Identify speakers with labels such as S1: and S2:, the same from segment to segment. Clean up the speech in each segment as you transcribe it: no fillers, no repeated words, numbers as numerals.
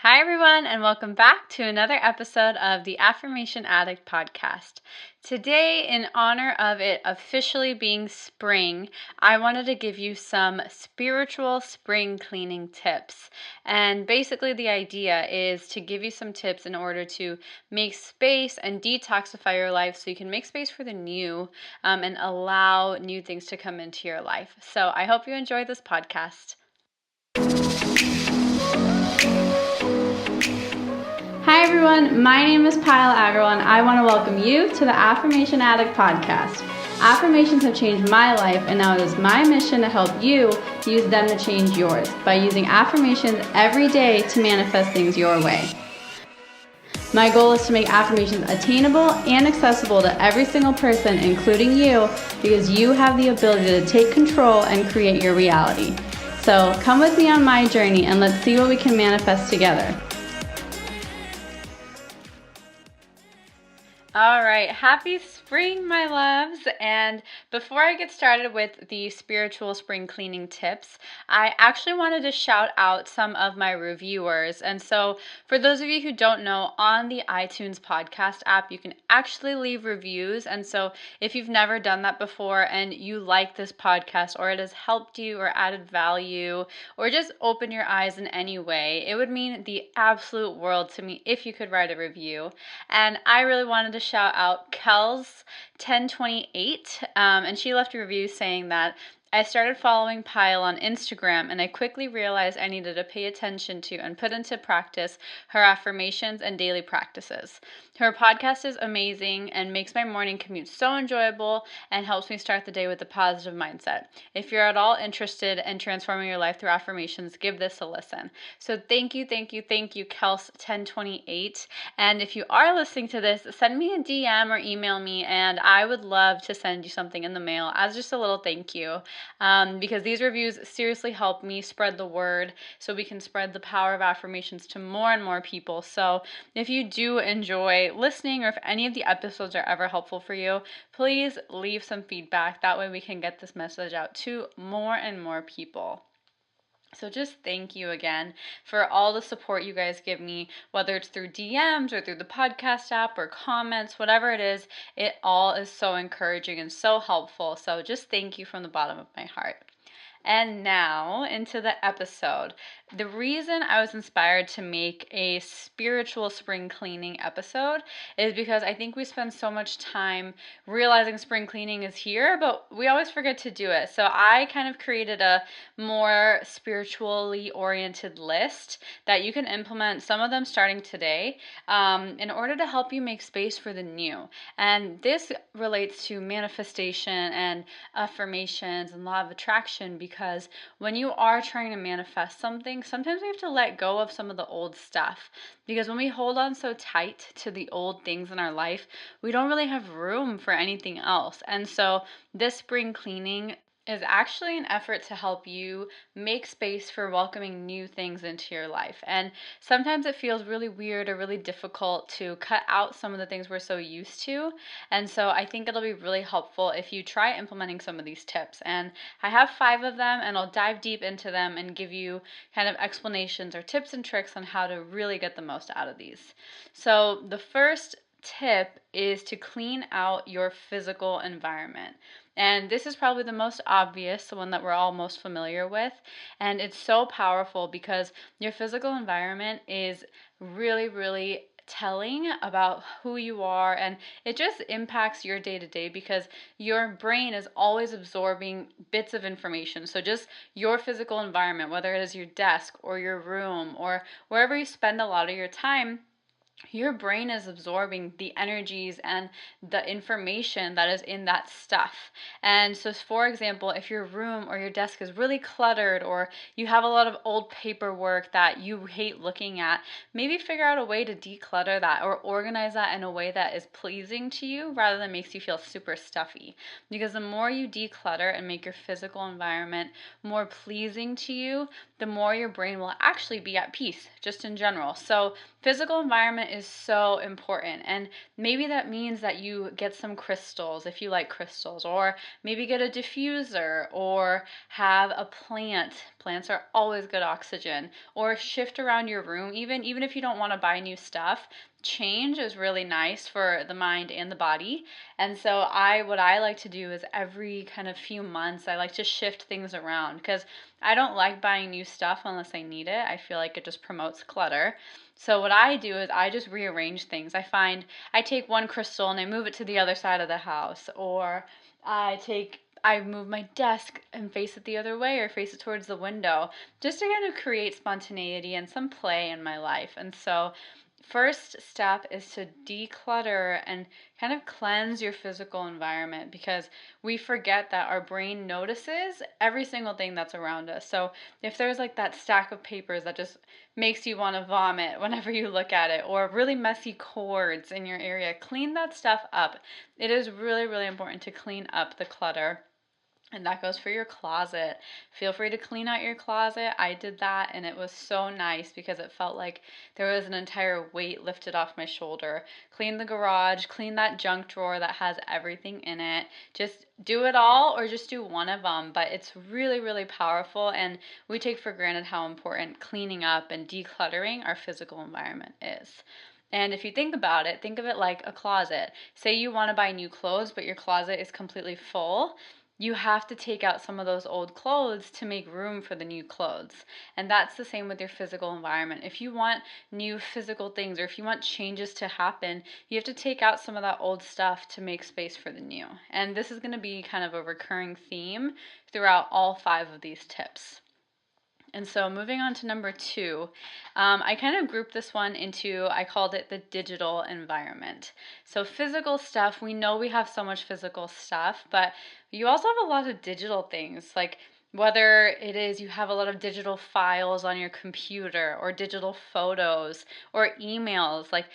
S1: Hi, everyone, and welcome back to another episode of the Affirmation Addict podcast. Today, in honor of it officially being spring, I wanted to give you some spiritual spring cleaning tips. And basically, the idea is to give you some tips in order to make space and detoxify your life so you can make space for the new and allow new things to come into your life. So, I hope you enjoy this podcast. Hi everyone, my name is Pyle Agrawal and I want to welcome you to the Affirmation Addict podcast. Affirmations have changed my life and now it is my mission to help you use them to change yours by using affirmations every day to manifest things your way. My goal is to make affirmations attainable and accessible to every single person, including you, because you have the ability to take control and create your reality. So come with me on my journey and let's see what we can manifest together. All right, happy spring, my loves. And before I get started with the spiritual spring cleaning tips, I actually wanted to shout out some of my reviewers. And so for those of you who don't know, on the iTunes podcast app, you can actually leave reviews. And so if you've never done that before and you like this podcast or it has helped you or added value or just opened your eyes in any way, it would mean the absolute world to me if you could write a review. And I really wanted to shout out Kels1028, and she left a review saying that I started following Pyle on Instagram and I quickly realized I needed to pay attention to and put into practice her affirmations and daily practices. Her podcast is amazing and makes my morning commute so enjoyable and helps me start the day with a positive mindset. If you're at all interested in transforming your life through affirmations, give this a listen. So thank you, Kels1028. And if you are listening to this, send me a DM or email me and I would love to send you something in the mail as just a little thank you. Because these reviews seriously help me spread the word so we can spread the power of affirmations to more and more people. So if you do enjoy listening or if any of the episodes are ever helpful for you, please leave some feedback. That way we can get this message out to more and more people. So just thank you again for all the support you guys give me, whether it's through DMs or through the podcast app or comments, whatever it is all is so encouraging and so helpful. So just thank you from the bottom of my heart. And now into the episode. The reason I was inspired to make a spiritual spring cleaning episode is because I think we spend so much time realizing spring cleaning is here, but we always forget to do it. So I kind of created a more spiritually oriented list that you can implement, some of them starting today, in order to help you make space for the new. And this relates to manifestation and affirmations and law of attraction, because when you are trying to manifest something, sometimes we have to let go of some of the old stuff, because when we hold on so tight to the old things in our life, we don't really have room for anything else. And so this spring cleaning is actually an effort to help you make space for welcoming new things into your life. And sometimes it feels really weird or really difficult to cut out some of the things we're so used to. And so I think it'll be really helpful if you try implementing some of these tips. And I have 5 of them and I'll dive deep into them and give you kind of explanations or tips and tricks on how to really get the most out of these. So the first tip is to clean out your physical environment. And this is probably the most obvious, the one that we're all most familiar with. And it's so powerful because your physical environment is really, really telling about who you are, and it just impacts your day-to-day because your brain is always absorbing bits of information. So just your physical environment, whether it is your desk or your room or wherever you spend a lot of your time, your brain is absorbing the energies and the information that is in that stuff. And so, for example, if your room or your desk is really cluttered or you have a lot of old paperwork that you hate looking at, maybe figure out a way to declutter that or organize that in a way that is pleasing to you rather than makes you feel super stuffy. Because the more you declutter and make your physical environment more pleasing to you, the more your brain will actually be at peace, just in general. So physical environment environment is so important. And maybe that means that you get some crystals if you like crystals, or maybe get a diffuser, or have a plant. Plants are always good oxygen. Or shift around your room, even if you don't want to buy new stuff. Change is really nice for the mind and the body. And so what I like to do is every kind of few months I like to shift things around, because I don't like buying new stuff unless I need it. I feel like it just promotes clutter. So what I do is I just rearrange things. I take one crystal and I move it to the other side of the house, or I move my desk and face it the other way, or face it towards the window, just to kind of create spontaneity and some play in my life. And so first step is to declutter and kind of cleanse your physical environment, because we forget that our brain notices every single thing that's around us. So if there's like that stack of papers that just makes you want to vomit whenever you look at it, or really messy cords in your area, clean that stuff up. It is really, really important to clean up the clutter. And that goes for your closet. Feel free to clean out your closet. I did that and it was so nice, because it felt like there was an entire weight lifted off my shoulder. Clean the garage, clean that junk drawer that has everything in it. Just do it all, or just do one of them. But it's really, really powerful, and we take for granted how important cleaning up and decluttering our physical environment is. And if you think about it, think of it like a closet. Say you want to buy new clothes, but your closet is completely full. You have to take out some of those old clothes to make room for the new clothes. And that's the same with your physical environment. If you want new physical things, or if you want changes to happen, you have to take out some of that old stuff to make space for the new. And this is going to be kind of a recurring theme throughout all 5 of these tips. And so moving on to number 2, I kind of grouped this one into, I called it the digital environment. So physical stuff, we know we have so much physical stuff, but you also have a lot of digital things, like whether it is you have a lot of digital files on your computer, or digital photos, or emails. Like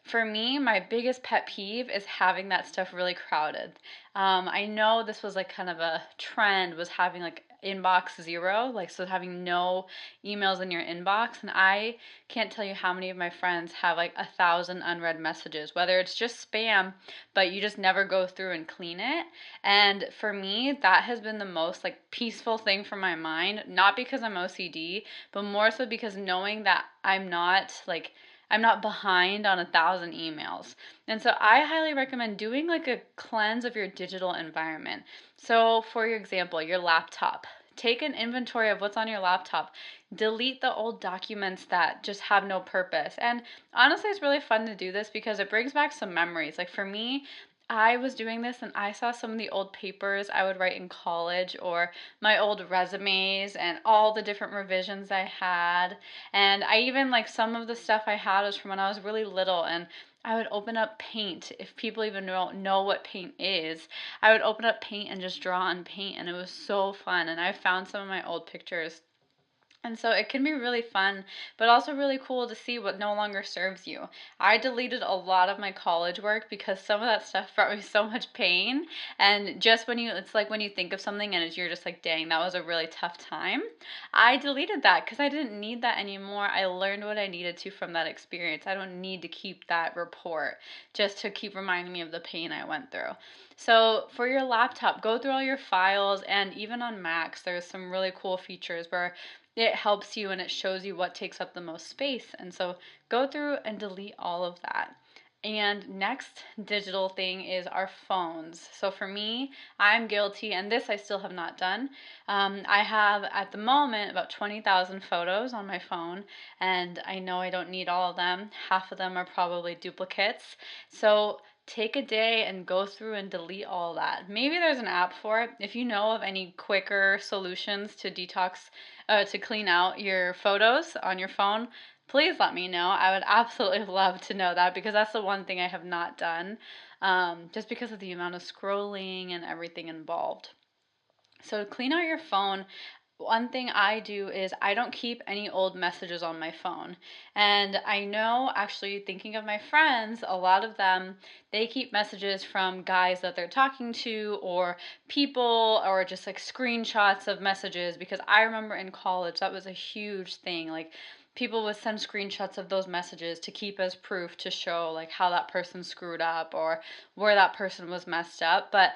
S1: for me, my biggest pet peeve is having that stuff really crowded. I know this was like kind of a trend, was having like inbox zero, like so having no emails in your inbox. And I can't tell you how many of my friends have like 1,000 unread messages, whether it's just spam, but you just never go through and clean it. And for me, that has been the most like peaceful thing for my mind, not because I'm OCD, but more so because knowing that I'm not behind on 1,000 emails. And so I highly recommend doing like a cleanse of your digital environment. So for your example, your laptop. Take an inventory of what's on your laptop. Delete the old documents that just have no purpose. And honestly, it's really fun to do this because it brings back some memories. Like for me, I was doing this and I saw some of the old papers I would write in college, or my old resumes and all the different revisions I had. And I even like some of the stuff I had was from when I was really little, and I would open up paint. If people even don't know what paint is, I would open up paint and just draw on paint, and it was so fun. And I found some of my old pictures. And so it can be really fun, but also really cool to see what no longer serves you. I deleted a lot of my college work because some of that stuff brought me so much pain. And just it's like when you think of something and you're just like, dang, that was a really tough time. I deleted that because I didn't need that anymore. I learned what I needed to from that experience. I don't need to keep that report just to keep reminding me of the pain I went through. So for your laptop, go through all your files, and even on Macs, there's some really cool features where it helps you and it shows you what takes up the most space. And so go through and delete all of that. And next digital thing is our phones. So for me, I'm guilty, and this I still have not done. I have at the moment about 20,000 photos on my phone, and I know I don't need all of them. Half of them are probably duplicates. So take a day and go through and delete all that. Maybe there's an app for it. If you know of any quicker solutions to detox, to clean out your photos on your phone, please let me know. I would absolutely love to know that, because that's the one thing I have not done, just because of the amount of scrolling and everything involved. So to clean out your phone, one thing I do is I don't keep any old messages on my phone. And I know, actually, thinking of my friends, a lot of them, they keep messages from guys that they're talking to, or people, or just like screenshots of messages, because I remember in college that was a huge thing. Like people would send screenshots of those messages to keep as proof to show like how that person screwed up or where that person was messed up. But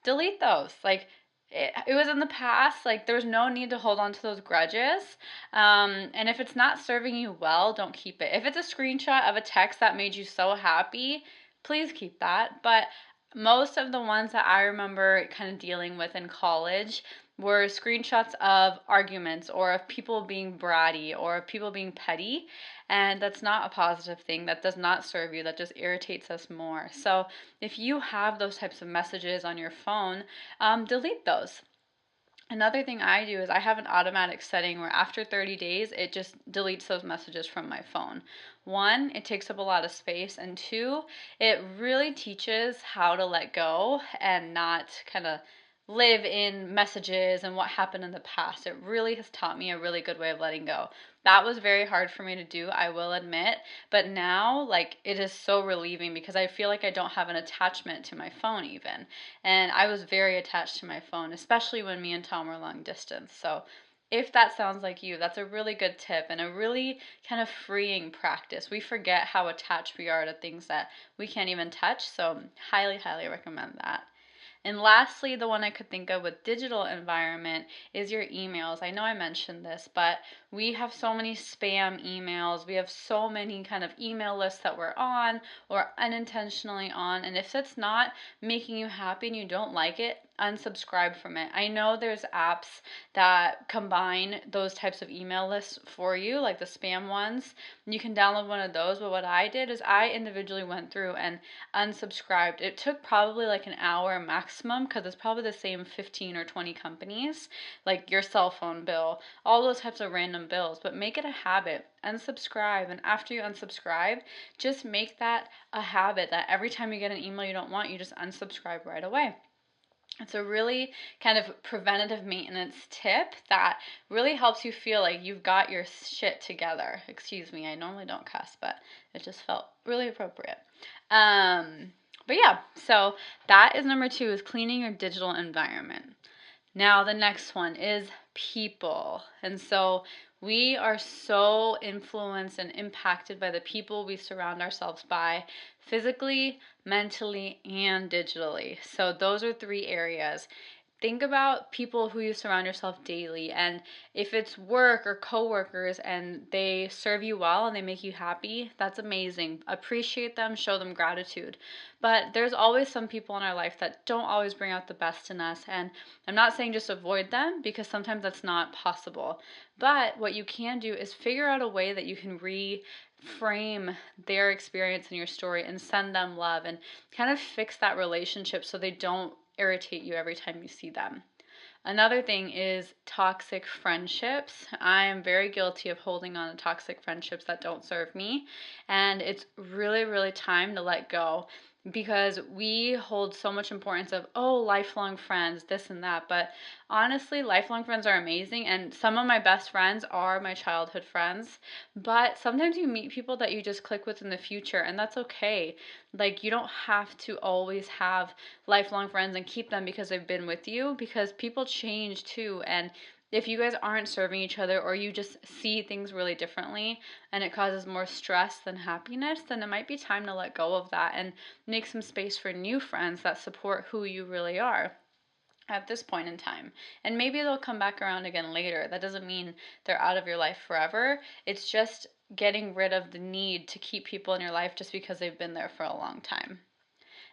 S1: delete those. Like it was in the past. Like there's no need to hold on to those grudges. And if it's not serving you well, don't keep it. If it's a screenshot of a text that made you so happy, please keep that. But most of the ones that I remember kind of dealing with in college were screenshots of arguments or of people being bratty or of people being petty. And that's not a positive thing. That does not serve you. That just irritates us more. So if you have those types of messages on your phone, delete those. Another thing I do is I have an automatic setting where after 30 days, it just deletes those messages from my phone. One, it takes up a lot of space, and two, it really teaches how to let go and not kind of live in messages and what happened in the past. It really has taught me a really good way of letting go. That was very hard for me to do, I will admit, but now like it is so relieving because I feel like I don't have an attachment to my phone even. And I was very attached to my phone, especially when me and Tom were long distance. So if that sounds like you, that's a really good tip and a really kind of freeing practice. We forget how attached we are to things that we can't even touch. So highly, highly recommend that. And lastly, the one I could think of with digital environment is your emails. I know I mentioned this, but we have so many spam emails. We have so many kind of email lists that we're on or unintentionally on. And if it's not making you happy and you don't like it, unsubscribe from it. I know there's apps that combine those types of email lists for you, like the spam ones. You can download one of those, but what I did is I individually went through and unsubscribed. It took probably like an hour maximum because it's probably the same 15 or 20 companies, like your cell phone bill, all those types of random bills. But make it a habit. Unsubscribe. And after you unsubscribe, just make that a habit that every time you get an email you don't want, you just unsubscribe right away. It's a really kind of preventative maintenance tip that really helps you feel like you've got your shit together. Excuse me, I normally don't cuss, but it just felt really appropriate. But yeah, so that is number 2 is cleaning your digital environment. Now the next one is people. And so we are so influenced and impacted by the people we surround ourselves by, physically, mentally, and digitally. So those are 3 areas. Think about people who you surround yourself daily, and if it's work or coworkers and they serve you well and they make you happy, that's amazing. Appreciate them, show them gratitude. But there's always some people in our life that don't always bring out the best in us, and I'm not saying just avoid them because sometimes that's not possible. But what you can do is figure out a way that you can reframe their experience in your story and send them love and kind of fix that relationship so they don't irritate you every time you see them. Another thing is toxic friendships. I am very guilty of holding on to toxic friendships that don't serve me, and it's really, really time to let go because we hold so much importance of, oh, lifelong friends, this and that. But honestly, lifelong friends are amazing, and some of my best friends are my childhood friends. But sometimes you meet people that you just click with in the future, and that's okay. Like, you don't have to always have lifelong friends and keep them because they've been with you, because people change too. And if you guys aren't serving each other or you just see things really differently and it causes more stress than happiness, then it might be time to let go of that and make some space for new friends that support who you really are at this point in time. And maybe they'll come back around again later. That doesn't mean they're out of your life forever. It's just getting rid of the need to keep people in your life just because they've been there for a long time.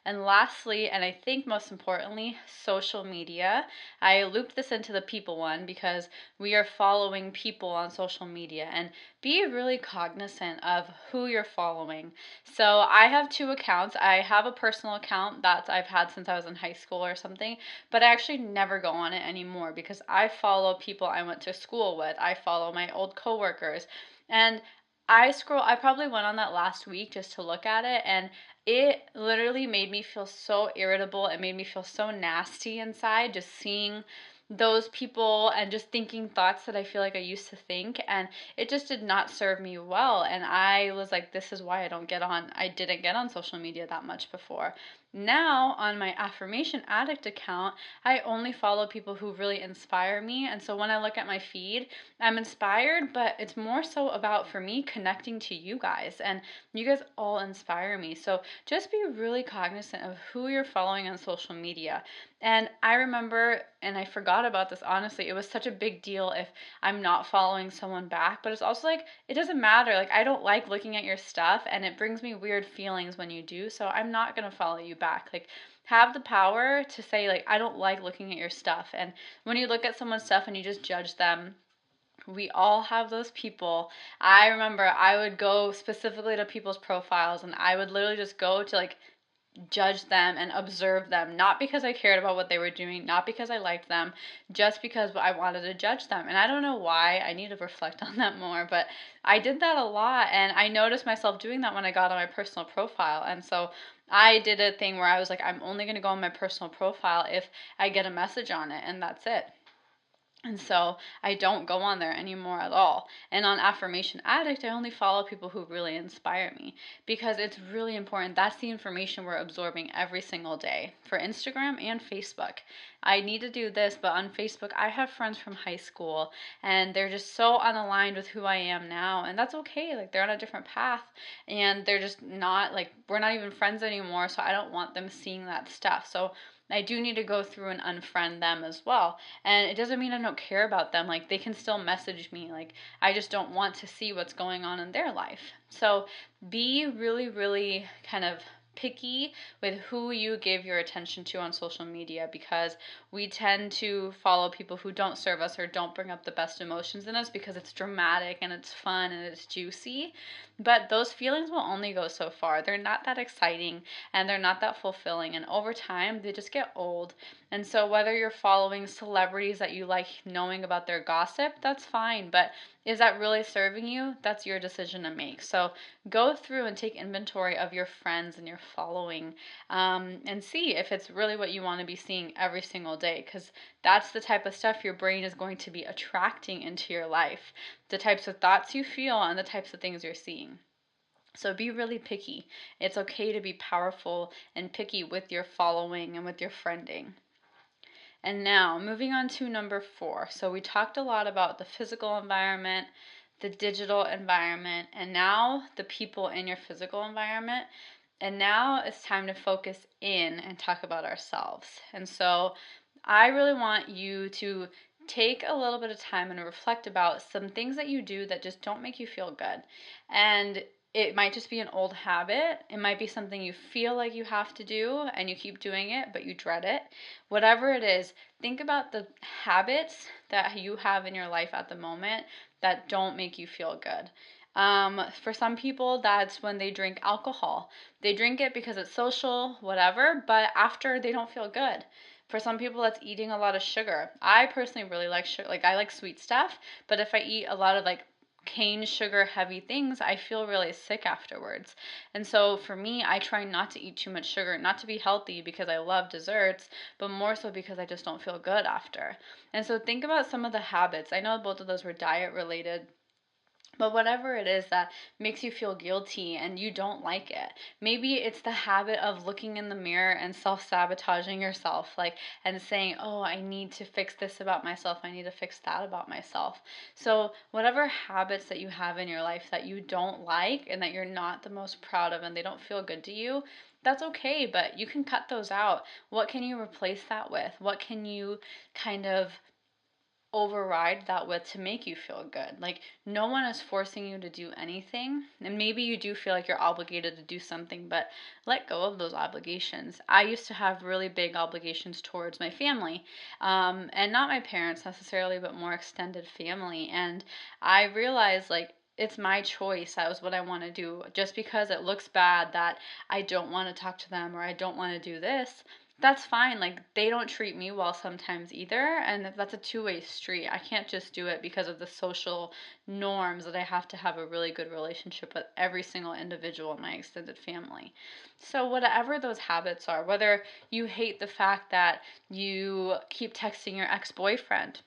S1: And lastly, and I think most importantly, social media. I looped this into the people one because we are following people on social media, and be really cognizant of who you're following. So I have 2 accounts. I have a personal account that I've had since I was in high school or something, but I actually never go on it anymore because I follow people I went to school with. I follow my old coworkers, and I probably went on that last week just to look at it, and it literally made me feel so irritable. It made me feel so nasty inside just seeing those people and just thinking thoughts that I feel like I used to think, and it just did not serve me well. And I was like, this is why I didn't get on social media that much before. Now, on my Affirmation Addict account, I only follow people who really inspire me. And so when I look at my feed, I'm inspired, but it's more so about, for me, connecting to you guys. And you guys all inspire me. So just be really cognizant of who you're following on social media. And I remember, and I forgot about this, honestly, it was such a big deal if I'm not following someone back. But it's also like, it doesn't matter. Like, I don't like looking at your stuff, and it brings me weird feelings when you do. So I'm not going to follow you back. Like, have the power to say, like, I don't like looking at your stuff. And when you look at someone's stuff and you just judge them, we all have those people. I remember I would go specifically to people's profiles, and I would literally just go to, like, judge them and observe them, not because I cared about what they were doing, not because I liked them, just because I wanted to judge them. And I don't know why. I need to reflect on that more, but I did that a lot, and I noticed myself doing that when I got on my personal profile. And so I did a thing where I was like, I'm only going to go on my personal profile if I get a message on it, and that's it. And so I don't go on there anymore at all. And on Affirmation Addict, I only follow people who really inspire me, because it's really important. That's the information we're absorbing every single day for Instagram and Facebook. I need to do this, but on Facebook, I have friends from high school, and they're just so unaligned with who I am now. And that's okay. Like, they're on a different path, and they're just not, like, we're not even friends anymore. So I don't want them seeing that stuff. So I do need to go through and unfriend them as well. And it doesn't mean I don't care about them. Like, they can still message me. Like, I just don't want to see what's going on in their life. So be really, really kind of picky with who you give your attention to on social media, because we tend to follow people who don't serve us or don't bring up the best emotions in us because it's dramatic and it's fun and it's juicy. But those feelings will only go so far. They're not that exciting, and they're not that fulfilling. And over time, they just get old. And so whether you're following celebrities that you like knowing about their gossip, that's fine. But is that really serving you? That's your decision to make. So go through and take inventory of your friends and your following, and see if it's really what you want to be seeing every single day, because that's the type of stuff your brain is going to be attracting into your life, the types of thoughts you feel and the types of things you're seeing. So be really picky. It's okay to be powerful and picky with your following and with your friending. And now, moving on to number 4. So we talked a lot about the physical environment, the digital environment, and now the people in your physical environment. And now it's time to focus in and talk about ourselves. And so I really want you to take a little bit of time and reflect about some things that you do that just don't make you feel good. And it might just be an old habit. It might be something you feel like you have to do and you keep doing it, but you dread it. Whatever it is, think about the habits that you have in your life at the moment that don't make you feel good. For some people, that's when they drink alcohol. They drink it because it's social, whatever, but after they don't feel good. For some people, that's eating a lot of sugar. I personally really like sugar. Like, I like sweet stuff, but if I eat a lot of, like, cane sugar heavy things, I feel really sick afterwards. And so for me, I try not to eat too much sugar, not to be healthy because I love desserts, but more so because I just don't feel good after. And so think about some of the habits. I know both of those were diet related, but whatever it is that makes you feel guilty and you don't like it. Maybe it's the habit of looking in the mirror and self-sabotaging yourself, like, and saying, "Oh, I need to fix this about myself. I need to fix that about myself." So, whatever habits that you have in your life that you don't like and that you're not the most proud of and they don't feel good to you, that's okay, but you can cut those out. What can you replace that with? What can you kind of override that with to make you feel good? Like, no one is forcing you to do anything, and maybe you do feel like you're obligated to do something, but let go of those obligations. I used to have really big obligations towards my family, and not my parents necessarily, but more extended family. And I realized, like, it's my choice. That was what I want to do. Just because it looks bad that I don't want to talk to them or I don't want to do this, that's fine. Like, they don't treat me well sometimes either, and that's a two-way street. I can't just do it because of the social norms that I have to have a really good relationship with every single individual in my extended family. So whatever those habits are, whether you hate the fact that you keep texting your ex-boyfriend,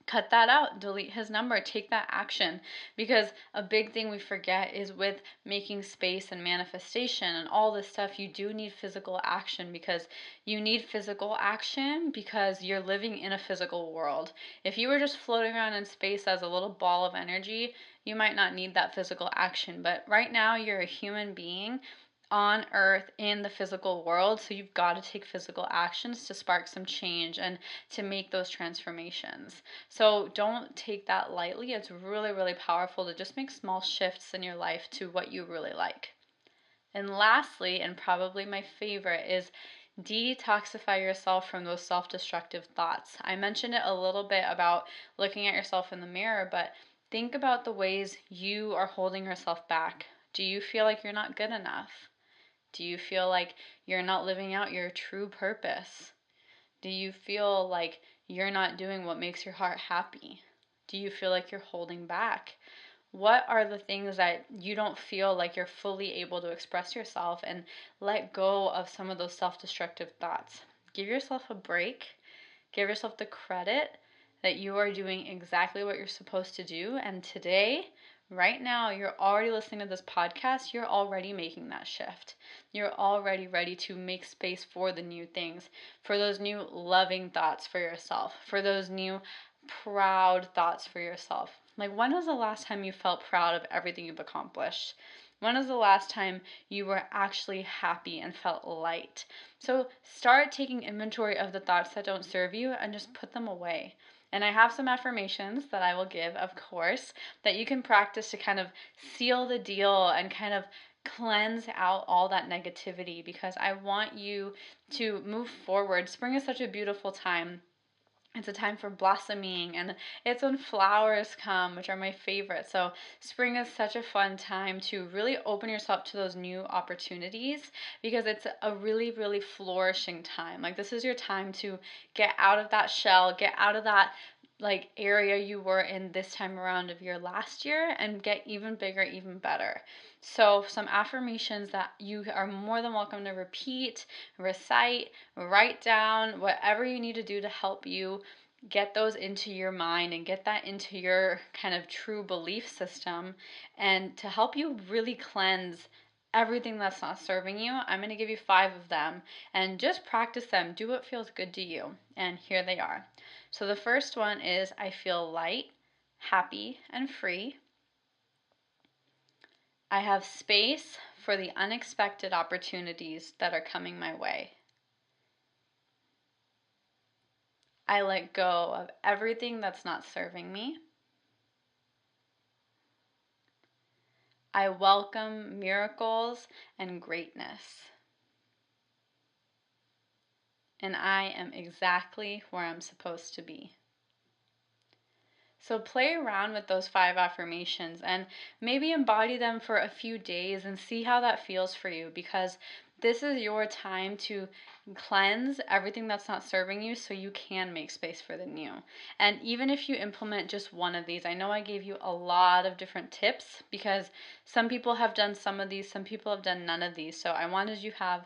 S1: cut that out, delete his number, take that action. Because a big thing we forget is with making space and manifestation and all this stuff, you do need physical action, because you need physical action because you're living in a physical world. If you were just floating around in space as a little ball of energy, you might not need that physical action. But right now, you're a human being on earth in the physical world, so you've got to take physical actions to spark some change and to make those transformations. So don't take that lightly. It's really, really powerful to just make small shifts in your life to what you really like. And lastly, and probably my favorite, is detoxify yourself from those self-destructive thoughts. I mentioned it a little bit about looking at yourself in the mirror, but think about the ways you are holding yourself back. Do you feel like you're not good enough? Do you feel like you're not living out your true purpose? Do you feel like you're not doing what makes your heart happy? Do you feel like you're holding back? What are the things that you don't feel like you're fully able to express yourself, and let go of some of those self-destructive thoughts? Give yourself a break. Give yourself the credit that you are doing exactly what you're supposed to do. And today, right now, you're already listening to this podcast. You're already making that shift. You're already ready to make space for the new things, for those new loving thoughts for yourself, for those new proud thoughts for yourself. Like, when was the last time you felt proud of everything you've accomplished? When was the last time you were actually happy and felt light? So start taking inventory of the thoughts that don't serve you and just put them away. And I have some affirmations that I will give, of course, that you can practice to kind of seal the deal and kind of cleanse out all that negativity, because I want you to move forward. Spring is such a beautiful time. It's a time for blossoming, and it's when flowers come, which are my favorite. So spring is such a fun time to really open yourself to those new opportunities, because it's a really, really flourishing time. Like, this is your time to get out of that shell, get out of that like area you were in this time around of your last year, and get even bigger, even better. So some affirmations that you are more than welcome to repeat, recite, write down, whatever you need to do to help you get those into your mind and get that into your kind of true belief system, and to help you really cleanse everything that's not serving you. I'm going to give you 5 of them, and just practice them. Do what feels good to you. And here they are. So the first one is, I feel light, happy, and free. I have space for the unexpected opportunities that are coming my way. I let go of everything that's not serving me. I welcome miracles and greatness. And I am exactly where I'm supposed to be. So play around with those 5 affirmations and maybe embody them for a few days and see how that feels for you, because this is your time to cleanse everything that's not serving you so you can make space for the new. And even if you implement just one of these, I know I gave you a lot of different tips, because some people have done some of these, some people have done none of these. So I wanted you to have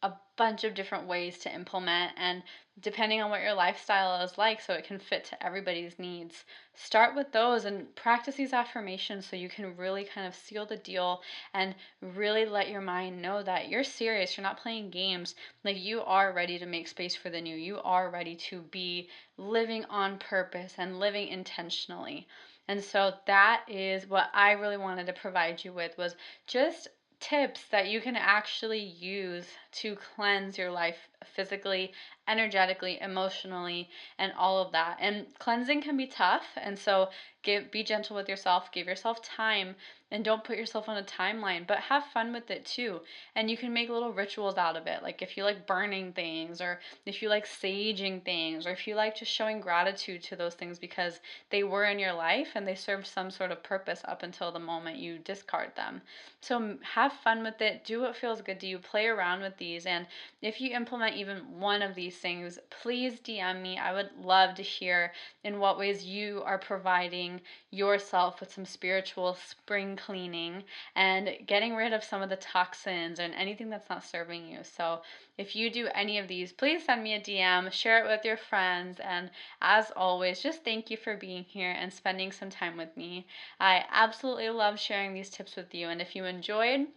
S1: a bunch of different ways to implement, and depending on what your lifestyle is like, so it can fit to everybody's needs. Start with those and practice these affirmations so you can really kind of seal the deal and really let your mind know that you're serious. You're not playing games. Like, you are ready to make space for the new. You are ready to be living on purpose and living intentionally. And so that is what I really wanted to provide you with, was just tips that you can actually use to cleanse your life physically, energetically, emotionally, and all of that. And cleansing can be tough, and so be gentle with yourself, give yourself time, and don't put yourself on a timeline, but have fun with it too. And you can make little rituals out of it. Like, if you like burning things, or if you like saging things, or if you like just showing gratitude to those things because they were in your life and they served some sort of purpose up until the moment you discard them. So have fun with it. Do what feels good to you. Play around with these. And if you implement even one of these things, please DM me. I would love to hear in what ways you are providing yourself with some spiritual spring cleaning and getting rid of some of the toxins and anything that's not serving you. So if you do any of these, please send me a DM, share it with your friends, and as always, just thank you for being here and spending some time with me. I absolutely love sharing these tips with you, and if you enjoyed,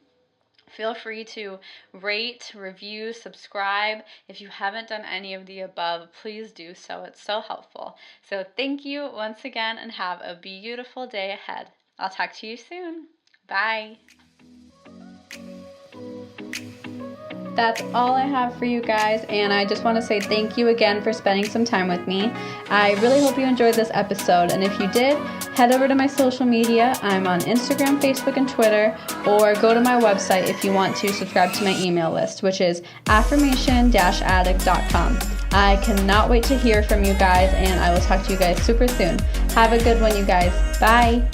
S1: feel free to rate, review, subscribe. If you haven't done any of the above, please do so. It's so helpful. So thank you once again, and have a beautiful day ahead. I'll talk to you soon. Bye. That's all I have for you guys, and I just want to say thank you again for spending some time with me. I really hope you enjoyed this episode, and if you did, head over to my social media. I'm on Instagram, Facebook, and Twitter, or go to my website if you want to subscribe to my email list, which is affirmation-addict.com. I cannot wait to hear from you guys, and I will talk to you guys super soon. Have a good one, you guys. Bye.